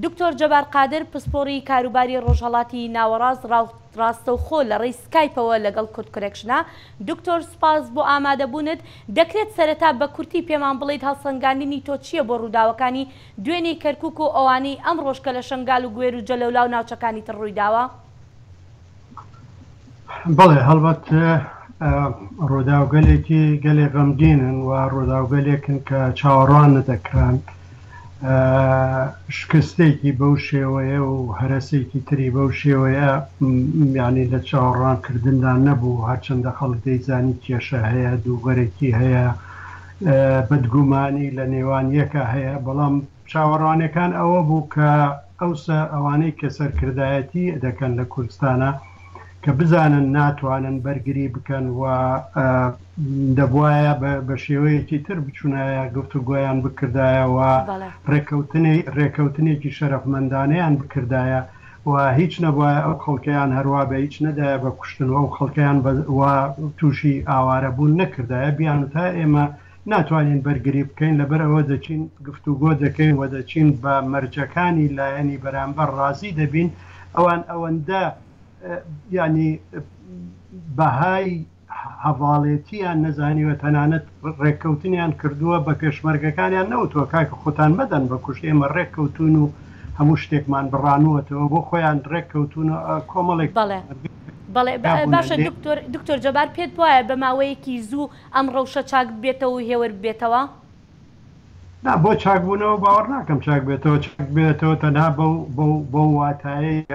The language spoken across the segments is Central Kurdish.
دکتۆر جەبار قادر پسپۆڕی کاروباری ڕۆژهەڵاتی ناوەڕاست ڕاستەوخۆ لە ڕێی سکایپەوە لەگەڵ کورد کۆنێکشنە. دکتۆر سپاس بۆ ئامادەبوونت. دەکرێت سەرەتا بە کورتی پێمان بڵێیت هەڵسەنگاندنی تۆ چییە بۆ ڕووداوەکانی دوێنێی کەرکووک و ئەوانەی ئەم ڕۆژکە لە شنگال و گوێر و جەلەولا و ناوچەکانی تر ڕوویداوە؟ بەڵێ هەڵبەت ڕووداوگەلێکی گەلێ غەمگینن و ڕووداوگەلێکن کە چاوەڕوان نەدەکران. شکستێکی بەو شێوەیە و هەرەسێکی تری بەو شێوەیە یعنی لە چاوەڕوانکردندا نەبوو. هەرچەندە خەڵک دەیزانی کێشە هەیە، دووبەرێکی هەیە، بەدگومانی لە نێوان یەکە هەیە، بەڵام چاوەڕوانەکان ئەوە بوو کە ئەوسا ئەوانەی کە سەرکردایەتی دەکەن لە کوردستانە کە بزانن ناتوانن بەرگری بکەن و دەبواە بە شێوەیەکی تر بچوونایە گفتوگۆیان بکردایەوە ڕێکەوتنێکی شەرەفمەندانەیان بکردایە و هیچ نەبواە ئەو خەڵکەیان هەروە بە هیچ نەدایە بە کوشتنەوە و خەڵکەیان تووشی ئاوارەبوون نەکردایە. بیان تا ئێمە ناتوانین بەرگری بکەین لەبەرەوە دەچین گفتوگۆ دەکەین و دەچین بە مەرجەکانی لایەنی بەرامبەر ڕازی دەبین. ئەوەندە ینی بەهای هەواڵێتیان نەزانیوە، تەنانەت ڕێککەوتنیان کردووە بە پێشمەرگەکانیان نەوتوە کاکە خۆتان مەدەن بە کوشت، ئێمە ڕێککەوتون و هەموو شتێکمان بڕانوەتەوە بۆ خۆیان ڕێککەوتون کۆمەڵێک. بەڵێ باشە دکتۆر جەبار، پێت وایە بە ماوەیەکی زوو ئەم ڕەوشە چاک بێتەوە و هێور بێتەوە؟ بۆ چاکبوونەوە باوەڕ ناکەم چاک بێتەوە. چاک بێتەوە تەنها بەو واتایی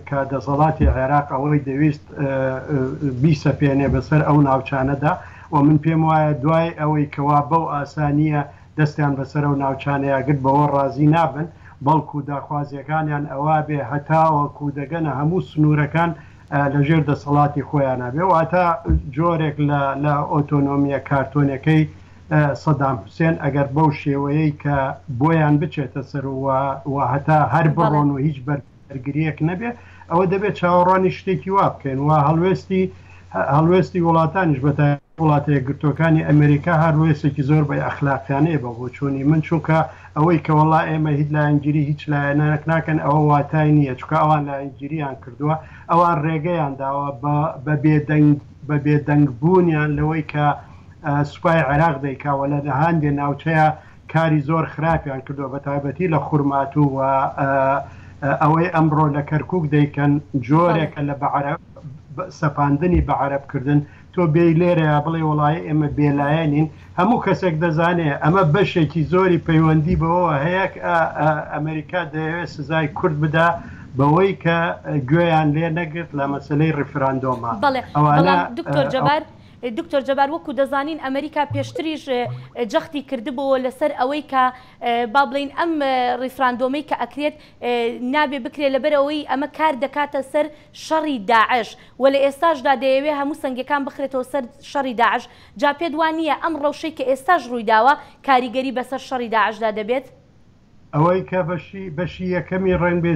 کە دەسەڵاتی عێراق ئەوەی دەویست بیسەپێنێ بەسەر ئەو ناوچانەدا و من پێم وایە دوای ئەوەی کەوا بەو ئاسانیە دەستیان بەسەر ئەو ناوچانەیە گرت بەوە ڕازی نابن، بەڵکو داخوازیەکانیان ئەوا بێ هەتاوەکو دەگەنە هەموو سنوورەکان لەژێر دەسەڵاتی خۆیانە بێ، واتە جۆرێک لە ئۆتۆنۆمیە کارتۆنەکەی سەدام حوسێن ئەگەر بەو شێوەیەی کە بۆیان بچێتە سەر و هەتا هەر بڕۆن و هیچ بەرگریەک نەبێ، ئەوە دەبێت چاوەڕوانی شتێکی وا بکەین و هەڵوێستی وڵاتانیش بەتای وڵاتە یەکگرتووەکانی ئەمریکا هەروێستێکی زۆر بە ئەخلاقیانەیە بە بۆ چوونی من، چونکە ئەوەی کە وەڵا ئێمە هیچ لایەنگیری هیچ لایەنەک ناکەن ئەوە واتای نییە، چونکە ئەوان لایەنگیریان کردووە، ئەوان ڕێگەیان داوە بە بێدەنگبوونیان لەوەی کە سوپای عێراق دەیکاوە لە هەندێک ناوچەیە کاری زۆر خراپیان کردووە بە تایبەتی لە خورمات و ئەوەی ئەمڕۆ لە کەرکووک دەیکەن جۆرێکە لە سەپاندنی بە عەرەبکردن. تۆ بێ لێرەیە بڵێ وڵای ئێمە بێلایەنین، هەموو کەسێک دەزانێت ئەمە بەشێکی زۆری پەیوەندی بەوە هەیە ئەمریکا دەیەوێت سزای کورد بدا بەوەی کە گوێیان لێ نەگرت لە مەسەلەی ڕیفراندۆمە. دکتۆر جەبار، وەکو دەزانین ئەمریکا پێشتریش جەختی کردبەوە لەسەر ئەوەی کە با بڵین ئەم ڕیفراندۆمەی کە ئەکرێت نابێ بکرێت لەبەرەوەی ئەمە کار دەکاتە سەر شەڕی داعش و لە ئێستاشدا دەیەوێت هەموو سنگەکان بخرێتەوە سەر شەڕی داعش. جا پێت وانییە ئەم ڕەوشەی کە ئێستاش ڕوویداوە کاریگەری بەسەر شەڕی داعشدا دەبێت؟ ئەوەی کە بەشی یەکەمی ڕنگ بێ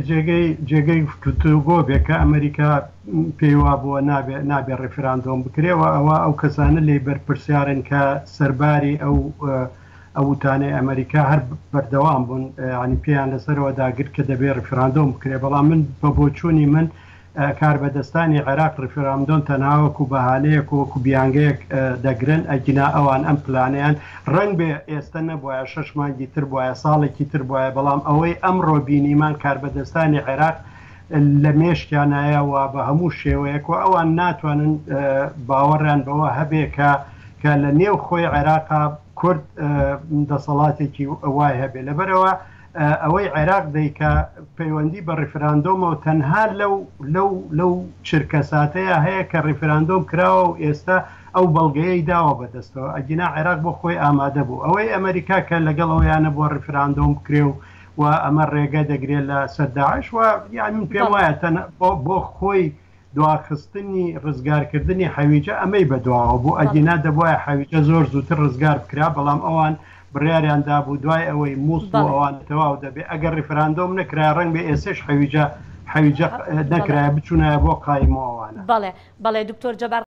جێگەی گفتوگۆ بێ کە ئەمریکا پێیوا بووە نابێ ڕێفراندۆم بکرێەوە، ئەوە ئەو کەسانە لێ بەرپرسیارن کە سەرباری ئەو وتانەی ئەمریکا هەر بەردەوام بوون، ینی پێیان لەسەرەوە داگرت کە دەبێت ڕێفراندۆم بکرێ. بەڵام من بە بۆچوونی من کاربەدەستانی عێراق ڕێفراندۆم تەناوەکو بەهانەیەک وەکو بیانگەیەک دەگرن ئەگینا ئەوان ئەم پلانیان ڕنگ بێ ئێستا نەبووە 6 مانگی تر بواە ساڵێکی تر بواە، بەڵام ئەوەی ئەمڕۆ بینیمان کاربەدەستانی عێراق لە مێشکیانایە و بە هەموو شێوەیەک و ئەوان ناتوانن باوەڕیان بەوە هەبێ کە لە نێو خۆی عێراقا کورد دەسەڵاتێکی وای هەبێ. لەبەرەوە ئەوەی عێراق دەیکە پەیوەندی بە ڕیفراندۆمە و تەنها لەو چرکەساتەیە هەیە کە ڕیفراندۆم کراوە و ئێستا ئەو بەڵگەیەی داوە بەدەستەوە، ئەگینا عێراق بۆ خۆی ئامادە بوو. ئەوەی ئەمریکا کە لەگەڵ ئەویانە بۆ ڕیفراندۆم بکرێ و ئەمە ڕێگە دەگرێت لە سەر داعش و یانی پێم وایە بۆ خۆی دواخستنی ڕزگارکردنی حەویجە ئەمەی بەدواوە بوو، ئەگینا دەبواە حەویجە زۆر زووتر ڕزگار بکرا، بەڵام ئەوان بڕیاریان دابوو دوای ئەوەی مووسڵ ئەوان تەواو دەبێت ئەگەر ڕیفراندۆم نەکرا ڕەنگ بێ ئێسش حەویجە نەکرایە بچوونایە بۆ قایمەوەوانە. بەڵێ دکتۆر جەبار